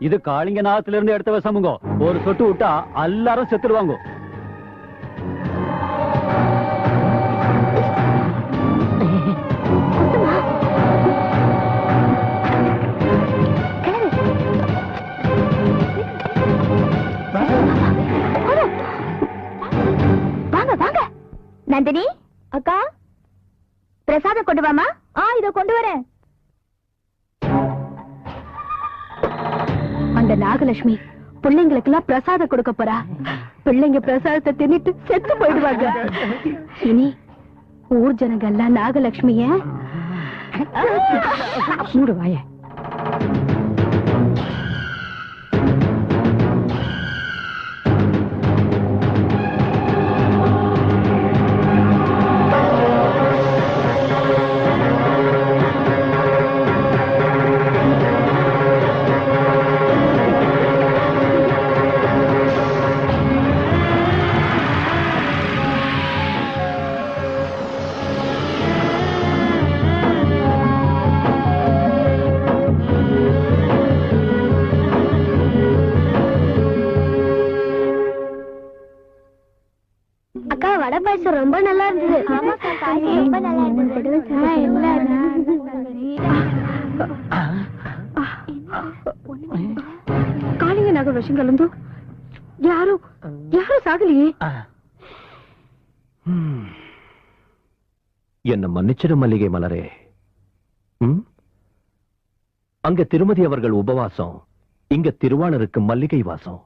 இது காளிங்க நாத்துல இருந்து எடுத்த விஷமுங்க. ஒரு சொட்டு விட்டா எல்லாரும் செத்துருவாங்க. வாங்க வாங்க. நந்தினி அக்கா, பிரசாதம் கொண்டு வாமா. இதோ கொண்டு வரேன். அந்த நாகலட்சுமி பிள்ளைங்களுக்கு எல்லாம் பிரசாதம் கொடுக்க போறா. பிள்ளைங்க பிரசாதத்தை தின்னுட்டு செத்து போயிடுவாங்க. இனி ஊர் ஜனங்க எல்லாம் நாகலட்சுமிய மூடுவாய. ரொம்ப நல்லா இருந்தது. ரொம்ப நல்லா இருந்தது. காளிங்க நாக விஷம் கலந்து யாரும் சாகலையே. என்ன மன்னிச்சிடு மல்லிகை மலரே. அங்க திருமதி அவர்கள் உபவாசம், இங்க திருவாளருக்கு மல்லிகை வாசம்.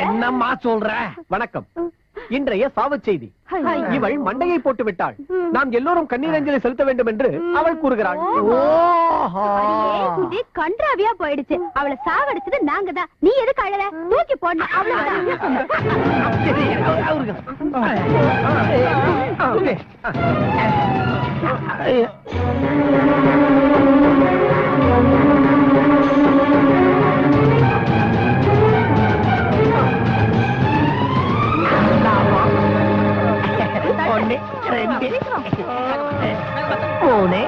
என்னம்மா சொல்ற? வணக்கம். இன்றைய சாவு செய்தி. இவள் மண்டையை போட்டு விட்டாள். நாம் எல்லோரும் கண்ணீரஞ்சலி செலுத்த வேண்டும் என்று அவள் கூறுகிறாள். கன்றாவியா போயிடுச்சு. அவளை சாவடிச்சது நாங்க தான். நீ எதுக்கு அழல? தூக்கி போடணும். ஒன்னு, ரெண்டு, மூணு,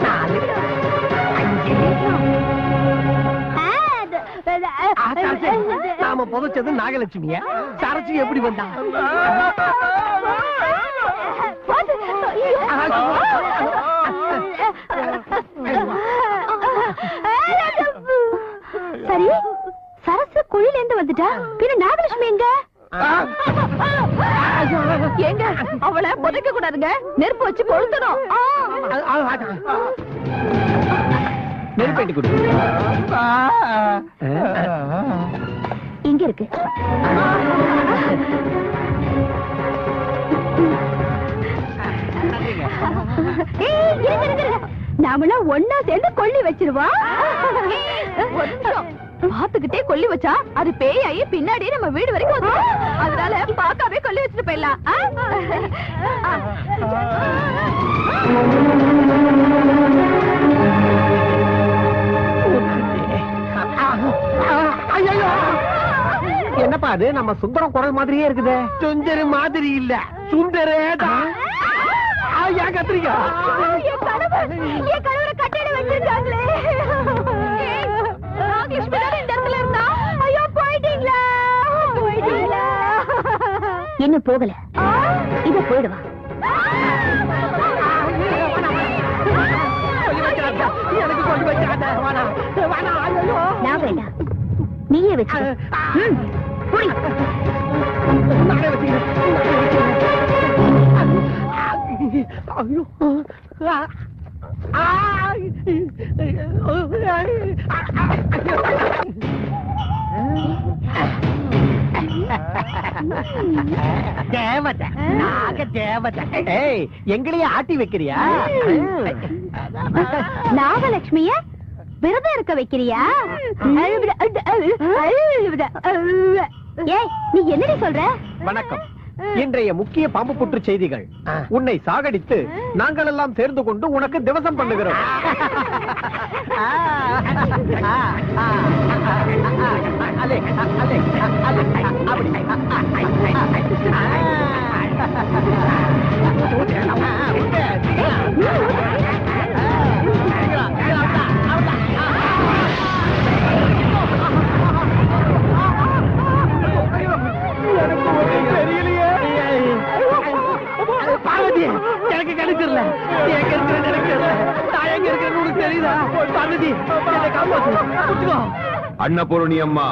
நாலு, அஞ்சு. நாம புதைச்சது நாகலட்சுமிய. சரச்சி எப்படி வந்தா? சரி, சரசு குழில இருந்து வந்துட்டா. பின்ன நாகலட்சுமி எங்க? எங்க அவளை புதைக்க கூடாதுங்க. நெருப்பு வச்சு கொளுத்தணும். நெருப்பேட்டி கொடு. இங்க இருக்கு. நாமெல்லாம் ஒன்னா சேர்ந்து கொல்லி வச்சிருவோம். பாத்துக்கிட்டே கொல்லி வச்சா அது பேயாயி பின்னாடியே நம்ம வீடு வரைக்கும் வந்துரும். அதனால பாக்காவே கொல்லி வச்சுட்டு போயிடலாம். என்னப்பா அது? நம்ம சுந்தரம் குரல் மாதிரியே இருக்குது. சுந்தர மாதிரி இல்ல, சுந்தரே தான். ஏன் கத்திரிக்கா? என் கணவரை கட்டிட வச்சிருக்காங்களே. இன்னும் போகல. இத போயிடுவா. நான் வேண்டாம், நீயே வச்சு. தேவதை நாக தேவதை. ஏய், எங்களையே ஆட்டி வைக்கிறியா? நாகலட்சுமிய விரதம் இருக்க வைக்கிறியா? ஏய், நீ என்னடி சொல்ற? வணக்கம். இன்றைய முக்கிய பாம்பு புற்று செய்திகள். உன்னை சாகடித்து நாங்கள் எல்லாம் சேர்ந்து கொண்டு உனக்கு திவசம் பண்ணுகிறோம். பார்வதி, எனக்கு கிடைச்சிடல. எங்க இருக்கிற நினைக்கிறேன். நான் எங்க இருக்கிறேன்னு உனக்கு தெரியுதா? பார்வதி, என்னை காப்பாத்து. அன்னபூரணி அம்மா,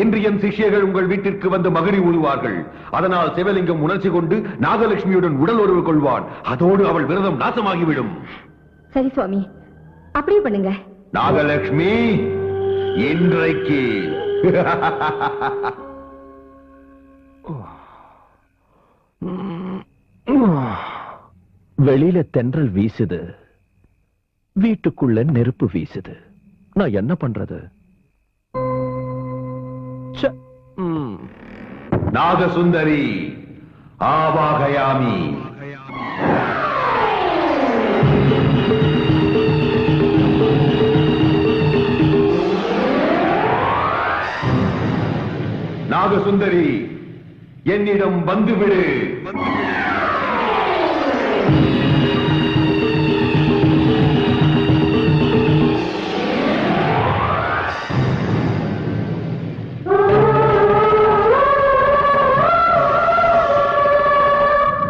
இன்று என் சிஷ்யர்கள் உங்கள் வீட்டிற்கு வந்து மகிழி ஊதுவார்கள். அதனால் சிவலிங்கம் உணர்ச்சி கொண்டு நாகலட்சுமியுடன் உடல் உறவு கொள்வான். அதோடு அவள் விரதம் நாசமாகிவிடும். சரி சுவாமி, அப்படியே பண்ணுங்க. நாகலட்சுமி, இன்றைக்கு வெளியில தென்றல் வீசுது, வீட்டுக்குள்ள நெருப்பு வீசுது. நான் என்ன பண்றது? நாகசுந்தரி ஆவாகயாமி. நாகசுந்தரி, என்னிடம் வந்துவிடு.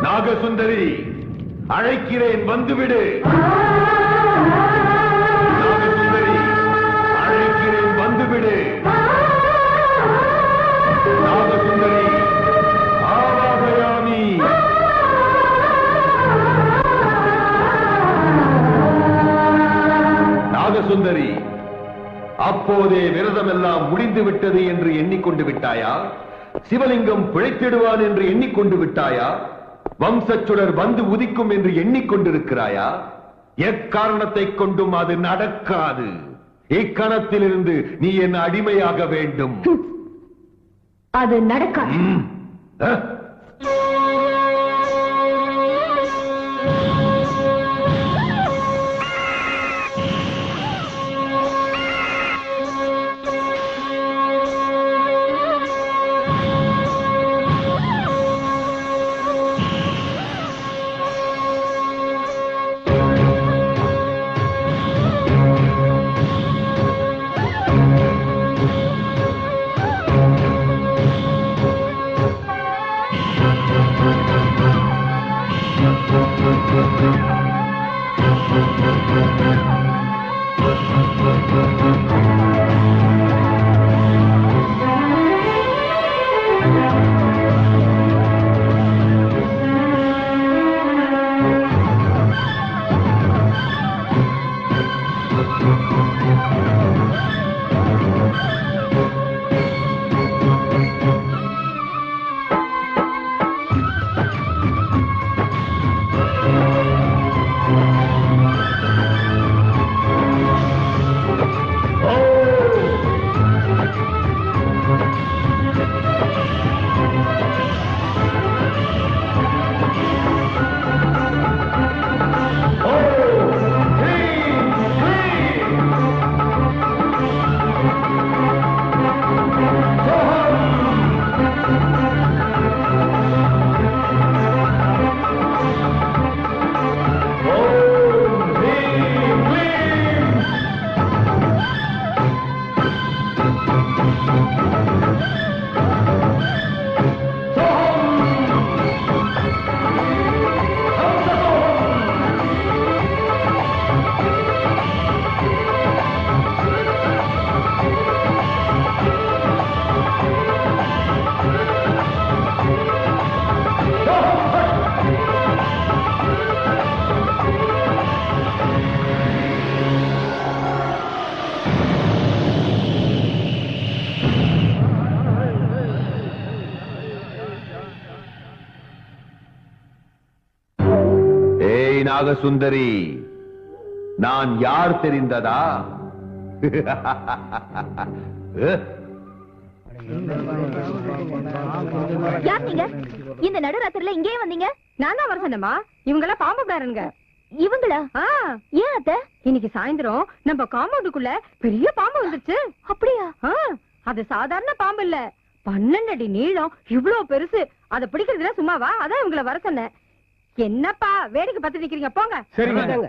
நாகசுந்தரி, அழைக்கிறேன், வந்துவிடு. நாகசுந்தரி, அழைக்கிறேன், வந்துவிடு. நாகசுந்தரி ஆவாகயாமி. நாகசுந்தரி, அப்போதே விரதமெல்லாம் முடிந்து விட்டது என்று எண்ணிக்கொண்டு விட்டாயா? சிவலிங்கம் பிழைத்திடுவான் என்று எண்ணிக்கொண்டு விட்டாயா? வம்சச்சுடர் வந்து உதிக்கும் என்று எண்ணிக்கொண்டிருக்கிறாயா? எக்காரணத்தை கொண்டும் அது நடக்காது. இக்கணத்திலிருந்து நீ என் அடிமையாக வேண்டும். அது நடக்காது. நாகசுந்தரி, நான் யார் தெரிந்ததா? யார் நீங்க? இந்த நடுராத்திரில இங்கே வந்தீங்க? நான் தான் வர சொன்னேம்மா. இவங்கள பாம்பு பிடாருங்க. இவங்களா? ஏன் அத்தை? இன்னைக்கு சாயந்தரம் நம்ம காம்பவுண்டுக்குள்ள பெரிய பாம்பு வந்துருச்சு. அப்படியா? அது சாதாரண பாம்பு இல்ல, 12 அடி நீளம், இவ்வளவு பெருசு. அதை பிடிக்கிறதுல சும்மாவா? அதான் இவங்கள வர சொன்னேன். என்னப்பா வேடிக்கை பார்த்து நிக்கிறீங்க, போங்க. சரிங்க.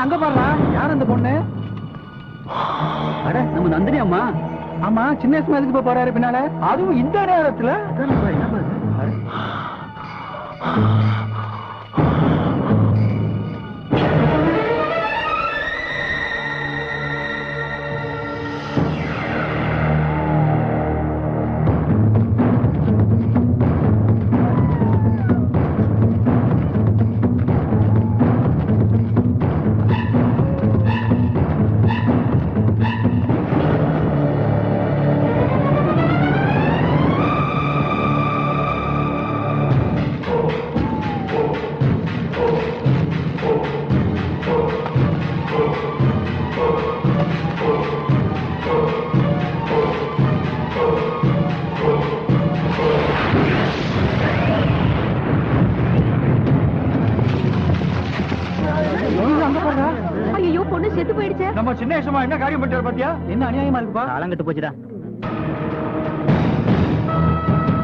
அங்க பாருடா, யார் அந்த பொண்ணு? அட, நம்ம நந்தினி அம்மா. ஆமா, சின்ன வயசுல எதுக்கு போறாரு பின்னால, அதுவும் இந்த நேரத்துல? ஐயோ, பொண்ணு செத்து போயிடுச்சு. நம்ம சின்ன வயசுமா என்ன காரியம் பண்ணிட்டாரு பாத்தியா? என்ன அநியாயமா இருக்குப்பா. காலங்கட்டு போச்சுடா.